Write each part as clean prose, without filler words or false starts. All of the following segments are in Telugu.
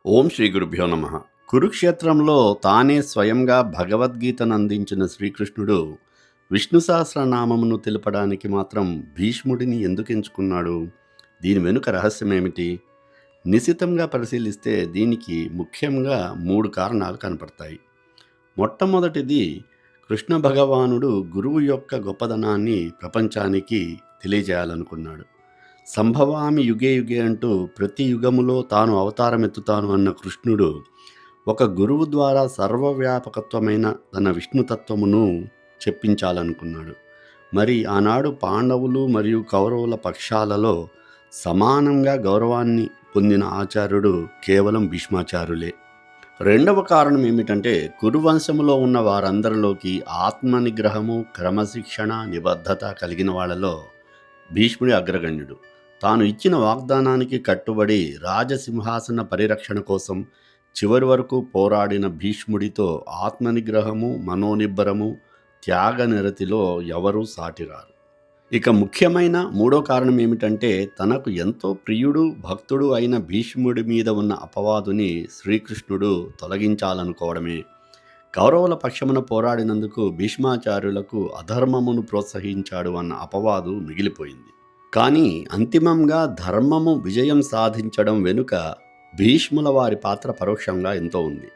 ఓం శ్రీ గురుభ్యో నమ. కురుక్షేత్రంలో తానే స్వయంగా భగవద్గీతను అందించిన శ్రీకృష్ణుడు విష్ణు సహస్రనామమును తెలపడానికి మాత్రం భీష్ముడిని ఎందుకు ఎంచుకున్నాడు? దీని వెనుక రహస్యమేమిటి? నిశితంగా పరిశీలిస్తే దీనికి ముఖ్యంగా మూడు కారణాలు కనపడతాయి. మొట్టమొదటిది, కృష్ణ భగవానుడు గురువు యొక్క గొప్పదనాన్ని ప్రపంచానికి తెలియజేయాలనుకున్నాడు. సంభవామి యుగే యుగే అంటూ ప్రతి యుగములో తాను అవతారమెత్తుతాను అన్న కృష్ణుడు ఒక గురువు ద్వారా సర్వవ్యాపకత్వమైన తన విష్ణుతత్వమును చెప్పించాలనుకున్నాడు. మరి ఆనాడు పాండవులు మరియు కౌరవుల పక్షాలలో సమానంగా గౌరవాన్ని పొందిన ఆచార్యుడు కేవలం భీష్మాచార్యులే. రెండవ కారణం ఏమిటంటే, కురువంశములో ఉన్న వారందరిలోకి ఆత్మనిగ్రహము, క్రమశిక్షణ, నిబద్ధత కలిగిన వాళ్ళలో భీష్ముడి అగ్రగణ్యుడు. తాను ఇచ్చిన వాగ్దానానికి కట్టుబడి రాజసింహాసన పరిరక్షణ కోసం చివరి వరకు పోరాడిన భీష్ముడితో ఆత్మనిగ్రహము, మనోనిబ్బరము, త్యాగనిరతిలో ఎవరూ సాటిరారు. ఇక ముఖ్యమైన మూడో కారణం ఏమిటంటే, తనకు ఎంతో ప్రియుడు, భక్తుడు అయిన భీష్ముడి మీద ఉన్న అపవాదుని శ్రీకృష్ణుడు తొలగించాలనుకోవడమే. కౌరవుల పక్షమున పోరాడినందుకు భీష్మాచార్యులకు అధర్మమును ప్రోత్సహించాడు అన్న అపవాదు మిగిలిపోయింది. కానీ అంతిమంగా ధర్మము విజయం సాధించడం వెనుక భీష్ముల వారి పాత్ర పరోక్షంగా ఎంతో ఉంది.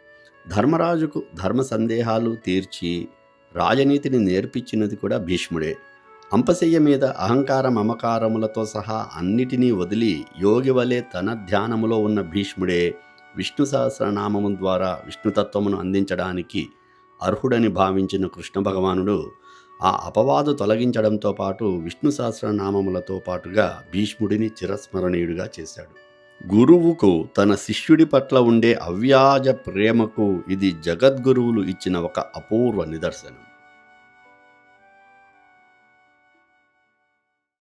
ధర్మరాజుకు ధర్మ సందేహాలు తీర్చి రాజనీతిని నేర్పించినది కూడా భీష్ముడే. అంపశయ్య మీద అహంకార మమకారములతో సహా అన్నిటినీ వదిలి యోగి వలె తన ధ్యానములో ఉన్న భీష్ముడే విష్ణు సహస్రనామము ద్వారా విష్ణుతత్వమును అందించడానికి అర్హుడని భావించిన కృష్ణ భగవానుడు ఆ అపవాదు తొలగించడంతో పాటు విష్ణు సహస్రనామములతో పాటుగా భీష్ముడిని చిరస్మరణీయుడిగా చేశాడు. గురువుకు తన శిష్యుడి పట్ల ఉండే అవ్యాజ ప్రేమకు ఇది జగద్గురువులు ఇచ్చిన ఒక అపూర్వ నిదర్శనం.